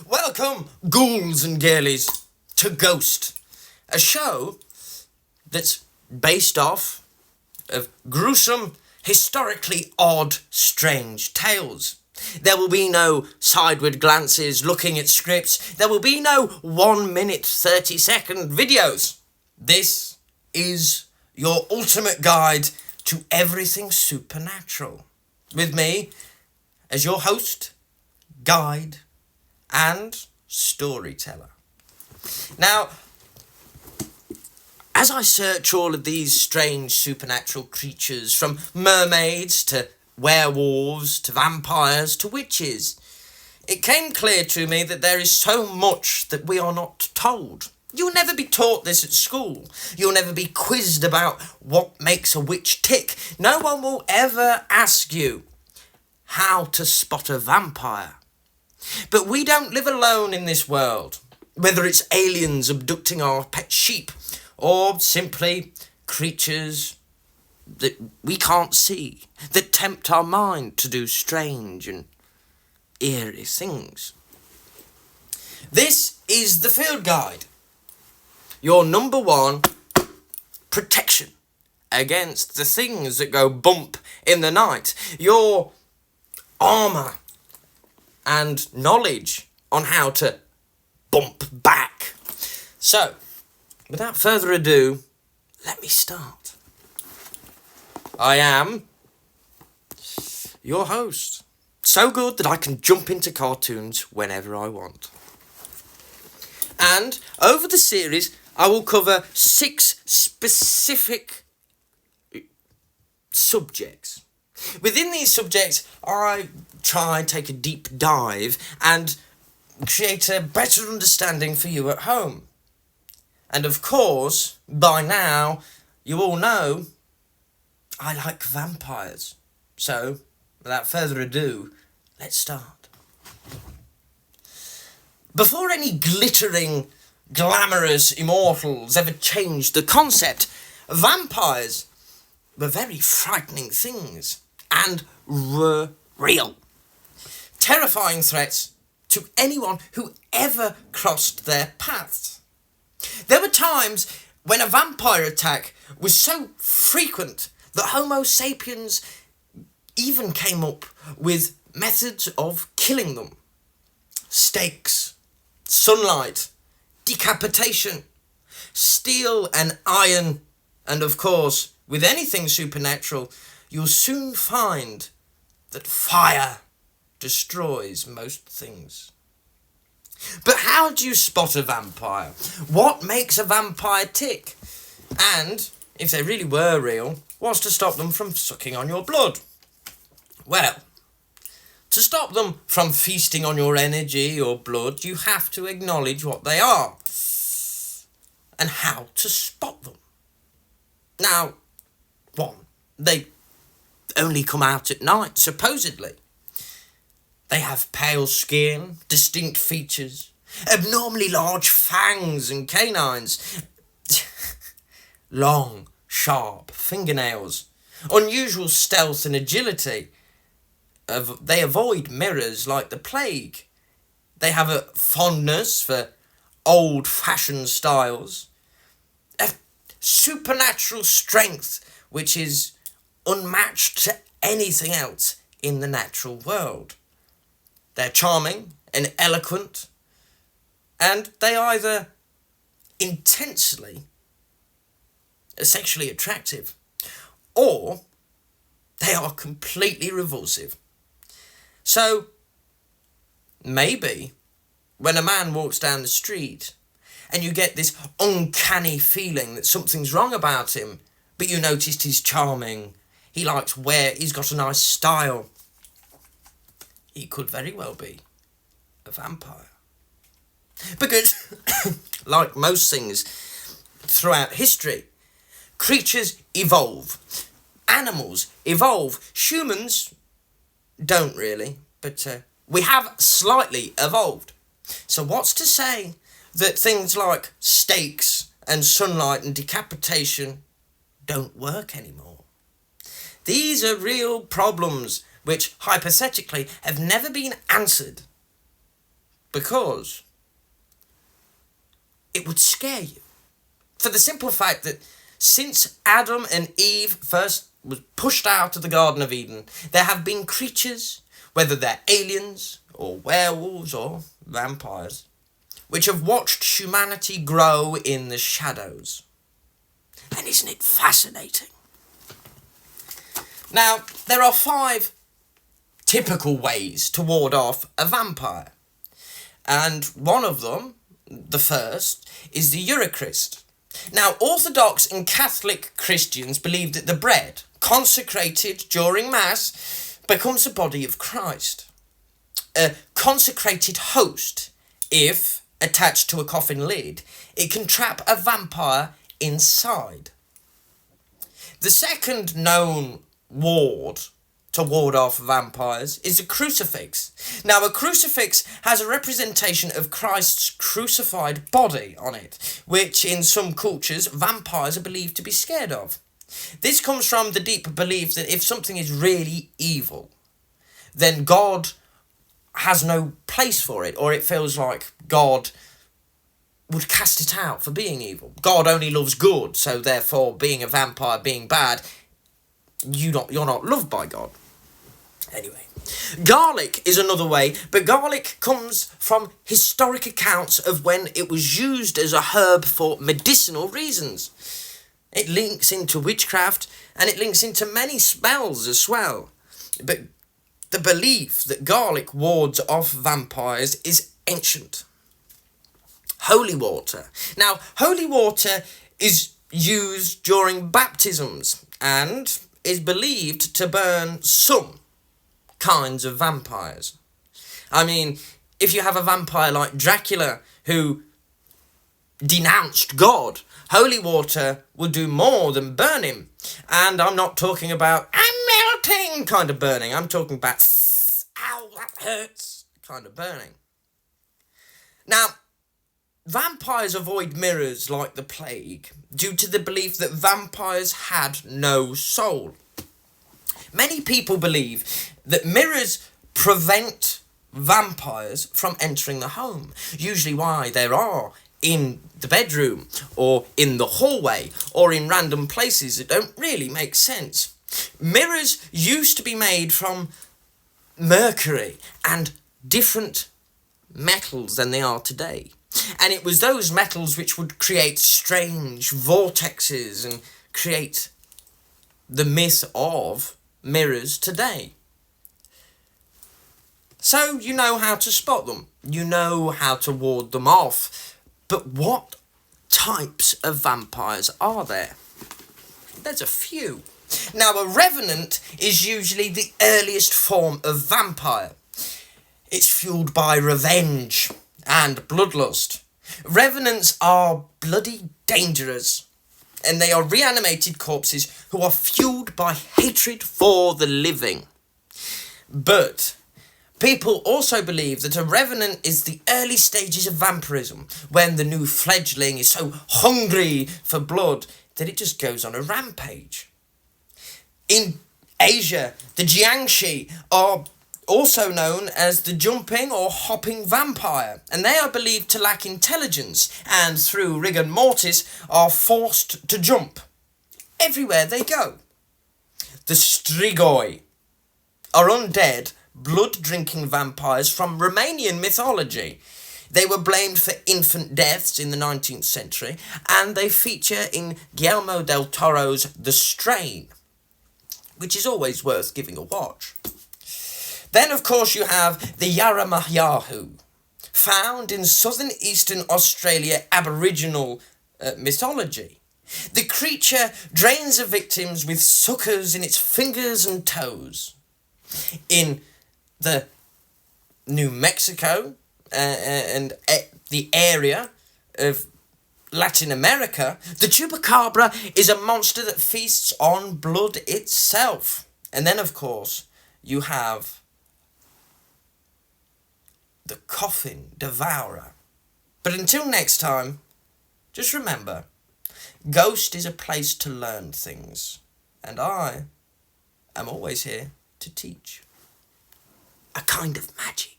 Welcome, ghouls and girlies, to Ghost, a show that's based off of gruesome, historically odd, strange tales. There will be no sideward glances looking at scripts. There will be no 1 minute 30-second videos. This is your ultimate guide to everything supernatural. With me as your host, guide, and storyteller. Now, as I search all of these strange supernatural creatures, from mermaids to werewolves to vampires to witches, it came clear to me that there is so much that we are not told. You'll never be taught this at school. You'll never be quizzed about what makes a witch tick. No one will ever ask you how to spot a vampire. But we don't live alone in this world, whether it's aliens abducting our pet sheep or simply creatures that we can't see, that tempt our mind to do strange and eerie things. This is the Field Guide, your number one protection against the things that go bump in the night, your armour and knowledge on how to bump back. So, without further ado, let me start. I am your host. So good that I can jump into cartoons whenever I want. And over the series, I will cover 6 specific subjects. Within these subjects, I try and take a deep dive and create a better understanding for you at home. And of course, by now, you all know I like vampires. So, without further ado, let's start. Before any glittering, glamorous immortals ever changed the concept, vampires were very frightening things and were real. Terrifying threats to anyone who ever crossed their paths. There were times when a vampire attack was so frequent that Homo sapiens even came up with methods of killing them. Stakes, sunlight, decapitation, steel and iron, and of course, with anything supernatural, you'll soon find that fire destroys most things. But how do you spot a vampire? What makes a vampire tick? And, if they really were real, what's to stop them from sucking on your blood? Well, to stop them from feasting on your energy or blood, you have to acknowledge what they are and how to spot them. Now, 1, they only come out at night, supposedly. They have pale skin, distinct features, abnormally large fangs and canines, long, sharp fingernails, unusual stealth and agility. They avoid mirrors like the plague. They have a fondness for old-fashioned styles, a supernatural strength which is unmatched to anything else in the natural world. They're charming and eloquent, and they either intensely sexually attractive, or they are completely repulsive. So, maybe when a man walks down the street and you get this uncanny feeling that something's wrong about him, but you noticed he's charming, he's got a nice style, he could very well be a vampire. Because, like most things throughout history, creatures evolve. Animals evolve. Humans don't really, but we have slightly evolved. So what's to say that things like stakes and sunlight and decapitation don't work anymore? These are real problems which, hypothetically, have never been answered, because it would scare you. For the simple fact that since Adam and Eve first was pushed out of the Garden of Eden, there have been creatures, whether they're aliens or werewolves or vampires, which have watched humanity grow in the shadows. And isn't it fascinating? Now, there are 5 typical ways to ward off a vampire. And one of them, the first, is the Eucharist. Now, Orthodox and Catholic Christians believe that the bread, consecrated during Mass, becomes the body of Christ. A consecrated host, if attached to a coffin lid, it can trap a vampire inside. The second known ward to ward off vampires is a crucifix. Now, a crucifix has a representation of Christ's crucified body on it, which in some cultures vampires are believed to be scared of. This comes from the deep belief that if something is really evil, then God has no place for it, or it feels like God would cast it out for being evil. God only loves good, so therefore being a vampire, being bad, you're not loved by God. Anyway, garlic is another way, but garlic comes from historic accounts of when it was used as a herb for medicinal reasons. It links into witchcraft, and it links into many spells as well. But the belief that garlic wards off vampires is ancient. Holy water. Now, holy water is used during baptisms and is believed to burn some kinds of vampires. I mean, if you have a vampire like Dracula who denounced God, holy water will do more than burn him. And I'm not talking about I'm melting kind of burning. I'm talking about ow, that hurts kind of burning. Now, vampires avoid mirrors like the plague due to the belief that vampires had no soul. Many people believe that mirrors prevent vampires from entering the home. Usually why there are in the bedroom or in the hallway or in random places that don't really make sense. Mirrors used to be made from mercury and different metals than they are today. And it was those metals which would create strange vortexes and create the myth of mirrors today. So you know how to spot them. You know how to ward them off. But what types of vampires are there? There's a few. Now, a revenant is usually the earliest form of vampire. It's fueled by revenge and bloodlust. Revenants are bloody dangerous, and they are reanimated corpses who are fueled by hatred for the living. But people also believe that a revenant is the early stages of vampirism, when the new fledgling is so hungry for blood that it just goes on a rampage. In Asia, the Jiangshi are also known as the jumping or hopping vampire, and they are believed to lack intelligence and through rigor mortis are forced to jump everywhere they go. The Strigoi are undead, blood-drinking vampires from Romanian mythology. They were blamed for infant deaths in the 19th century, and they feature in Guillermo del Toro's The Strain, which is always worth giving a watch. Then, of course, you have the Yaramahayahu, found in southern eastern Australia Aboriginal mythology. The creature drains the victims with suckers in its fingers and toes. In the New Mexico and the area of Latin America, the chupacabra is a monster that feasts on blood itself. And then, of course, you have the coffin devourer. But until next time, just remember, G.H.O.S.T is a place to learn things, and I am always here to teach. A kind of magic.